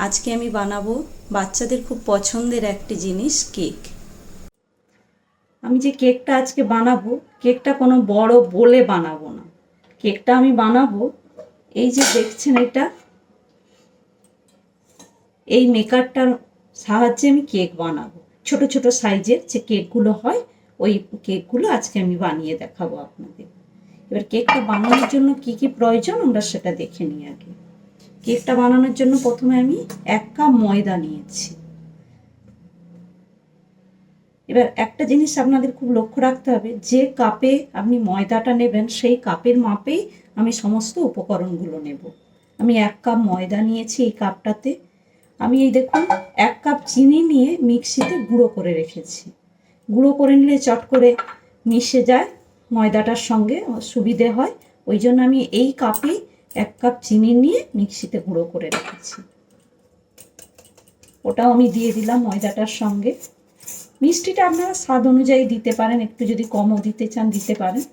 আজকে আমি বানাবো বাচ্চাদের খুব পছন্দের একটি জিনিস, কেক। আমি যে কেকটা আজকে বানাবো, কেকটা কোনো বড় বলে বানাবো না। কেকটা আমি বানাবো, এই যে দেখছেন এটা, এই মেকারটার সাহায্যে আমি কেক বানাবো। ছোট ছোট সাইজের যে কেকগুলো হয়, ওই কেকগুলো আজকে আমি বানিয়ে দেখাবো আপনাদের। এবার কেকটা বানানোর জন্য কি কি প্রয়োজন আমরা সেটা দেখে নিই আগে। কেকটা বানানোর জন্য প্রথমে আমি 1 কাপ ময়দা নিয়েছি। এবার একটা জিনিস আপনাদের খুব লক্ষ্য রাখতে হবে, যে কাপে আপনি ময়দাটা নেবেন সেই কাপের মাপেই আমি সমস্ত উপকরণগুলো নেব। আমি 1 কাপ ময়দা নিয়েছি এই কাপটাতে। আমি এই দেখুন 1 কাপ চিনি নিয়ে মিক্সিতে গুঁড়ো করে রেখেছি। গুঁড়ো করে নিলে চট করে মিশে যায় ময়দাটার সঙ্গে, সুবিধে হয়। ওই জন্য আমি এই কাপেই 1 কাপ চিনি নিয়ে মিক্সিতে গুঁড়ো করে রেখেছি। ওটাও আমি দিয়ে দিলাম ময়দাটার সঙ্গে। মিষ্টিটা আপনারা স্বাদ অনুযায়ী দিতে পারেন, একটু যদি কমও দিতে চান দিতে পারেন।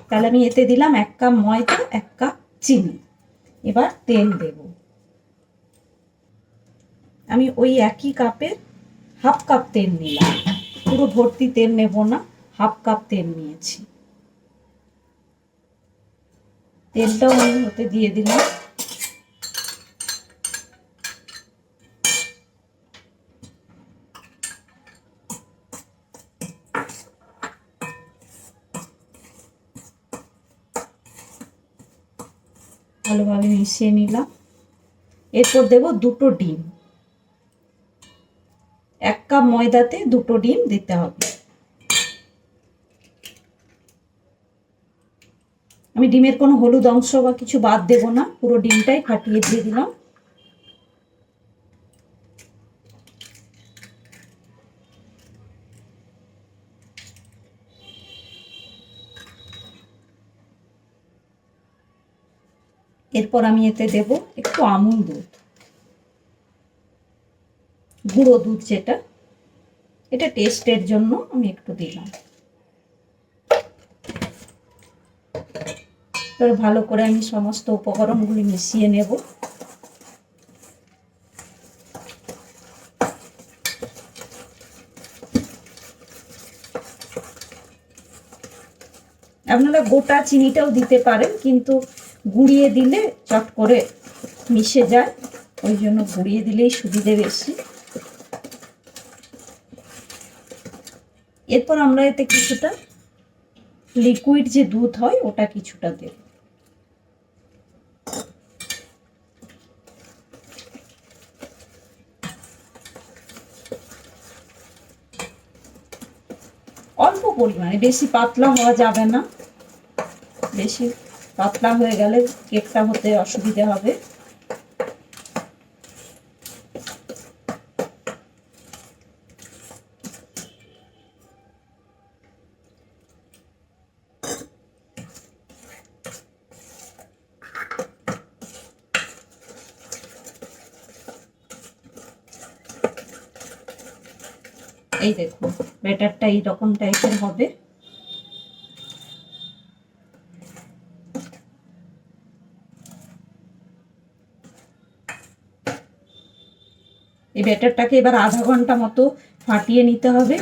তাহলে আমি এতে দিলাম 1 কাপ ময়দা, 1 কাপ চিনি। এবার তেল দেব। আমি ওই একই কাপের হাফ কাপ তেল নিলাম, পুরো ভর্তি তেল নেব না, হাফ কাপ তেল নিয়েছি। তেলটাও আমি ওতে দিয়ে দিলাম। ভালোভাবে মিশিয়ে নিলাম। এরপর দেব 2টো ডিম। 1 কাপ ময়দাতে 2টো ডিম দিতে হবে। আমি ডিমের কোনো হলুদ অংশ বা কিছু বাদ দেব না, পুরো ডিমটাই ফাটিয়ে দিয়ে দিলাম। এরপর আমি এতে দেব একটু আমুল দুধ, গুঁড়ো দুধ যেটা, এটা টেস্টের জন্য আমি একটু দিলাম। এবার ভালো করে আমি সমস্ত উপকরণগুলি মিশিয়ে নেব। আপনারা গোটা চিনিটাও দিতে পারেন, কিন্তু গুঁড়িয়ে দিলে চট করে মিশে যায়, ওই জন্য গুঁড়িয়ে দিলেই সুবিধে বেশি। এরপর আমরা এতে কিছুটা লিকুইড যে দুধ হয় ওটা কিছুটা দেব। অল্প পরিমাণে, বেশি পাতলা হওয়া যাবে না। বেশি পাতলা হয়ে গেলে কেকটা হতে অসুবিধা হবে। এই দেখুন ব্যাটারটা এইরকম টাইপের হবে। এই ব্যাটারটাকে এবার আধা ঘন্টা মতো ফাটিয়ে নিতে হবে।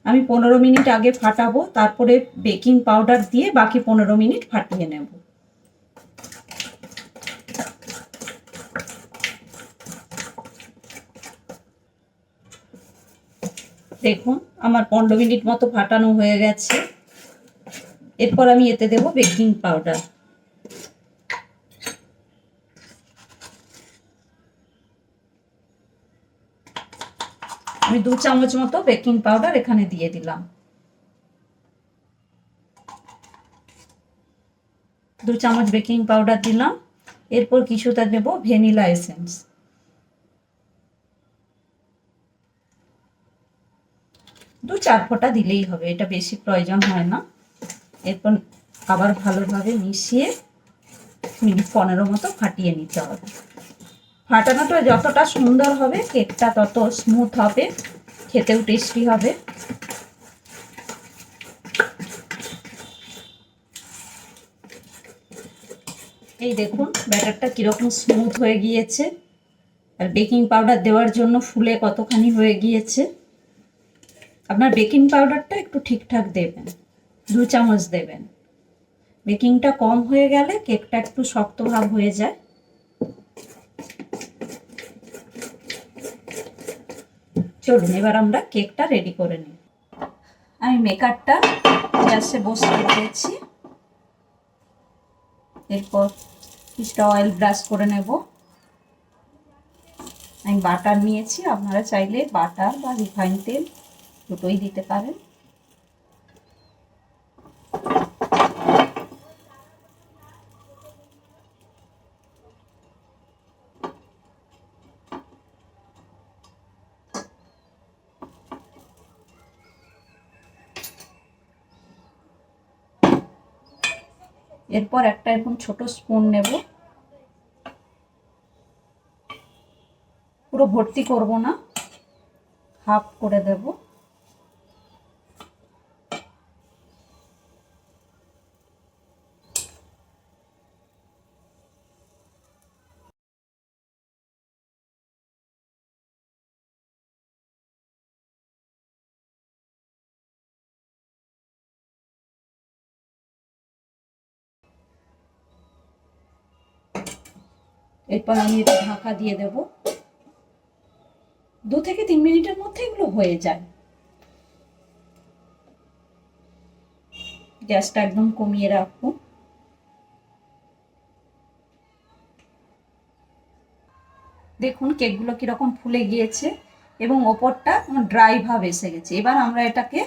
আমি 15 মিনিট আগে ফাটাবো, তারপরে বেকিং পাউডার দিয়ে বাকি 15 মিনিট ফাটিয়ে নেব। দেখুন আমার 15 মিনিট মতো ফাটানো হয়ে গেছে। এরপর আমি এতে দেব বেকিং পাউডার। আমি 2 চামচ মতো বেকিং পাউডার এখানে দিয়ে দিলাম। 2 চামচ বেকিং পাউডার দিলাম। এরপর কিছুটা দেব ভ্যানিলা এসেন্স। 2-4 ফোঁটা দিলেই হবে, এটা বেশি প্রয়োজন হয় না। এরপর আবার ভালোভাবে মিশিয়ে মিনিট 15 মতো ফাটিয়ে নিতে হবে। ফাটানোটা যতটা সুন্দর হবে কেকটা তত স্মুথ হবে, খেতেও টেস্টি হবে। এই দেখুন ব্যাটারটা কীরকম স্মুথ হয়ে গিয়েছে, আর বেকিং পাউডার দেওয়ার জন্য ফুলে কতখানি হয়ে গিয়েছে। আপনার বেকিং পাউডারটা একটু ঠিকঠাক দেবেন, 2 চামচ দেবেন। বেকিংটা কম হয়ে গেলে কেকটা একটু শক্ত ভাব হয়ে যায়। চলুন এবার আমরা কেকটা রেডি করে নিই। আমি মেকারটা গ্যাসে বসিয়ে দিয়েছি। এরপর কিছুটা অয়েল ব্রাশ করে নেব। আমি বাটার নিয়েছি, আপনারা চাইলে বাটার বা রিফাইন তেল দুটোই দিতে পারেন। এরপর একটা এরকম ছোট স্পুন নেব, পুরো ভর্তি করব না, হাফ করে দেব। এরপর আমি এটা ঢাকা দিয়ে দেব। 2 থেকে 3 মিনিটের মধ্যে এগুলো হয়ে যায়। গ্যাসটা একদম কমিয়ে রাখবো। দেখুন কেকগুলো কিরকম ফুলে গিয়েছে এবং ওপরটা ড্রাই ভাব এসে গেছে। এবার আমরা এটাকে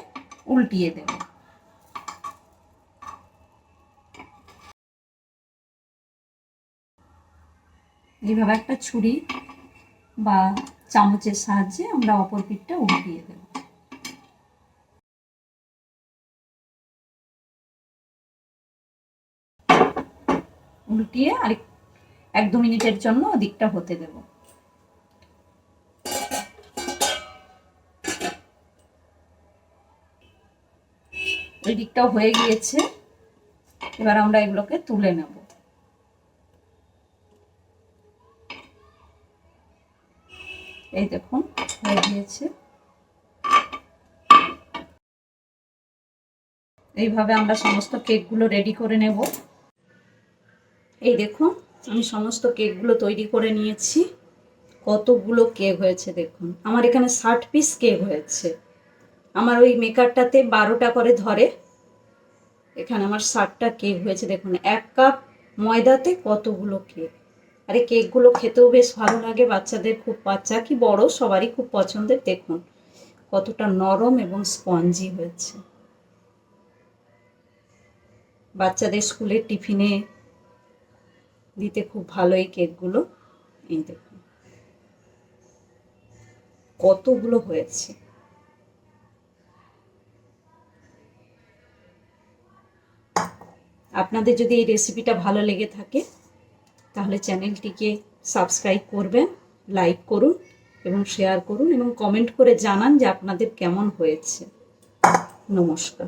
উল্টিয়ে দেব। এইভাবে একটা ছুরি বা চামচের সাহায্যে আমরা অপর পিঠটা উল্টিয়ে দেব। উল্টিয়ে আর 1-2 মিনিটের জন্য ওদিকটা হতে দেব। ওই দিকটাও হয়ে গিয়েছে। এবার আমরা এগুলোকে তুলে নেব। এই দেখুন হয়ে গিয়েছে। এইভাবে আমরা সমস্ত কেকগুলো রেডি করে নেব। এই দেখুন আমি সমস্ত কেকগুলো তৈরি করে নিয়েছি। কতগুলো কেক হয়েছে দেখুন। আমার এখানে 60 পিস কেক হয়েছে। আমার ওই মেকারটাতে 12টা করে ধরে। এখানে আমার 60টা কেক হয়েছে দেখুন। 1 কাপ ময়দাতে কতগুলো কেক। আর এই কেকগুলো খেতেও বেশ ভালো লাগে, বাচ্চাদের খুব, বাচ্চা কি বড় সবারই খুব পছন্দের। দেখুন কতটা নরম এবং স্পঞ্জি হয়েছে। বাচ্চাদের স্কুলের টিফিনে দিতে খুব ভালো এই কেকগুলো। এই দেখুন কতগুলো হয়েছে। আপনাদের যদি এই রেসিপিটা ভালো লেগে থাকে তাহলে চ্যানেলটিকে সাবস্ক্রাইব করবেন, লাইক করুন এবং শেয়ার করুন এবং কমেন্ট করে জানান যে আপনাদের কেমন হয়েছে। নমস্কার।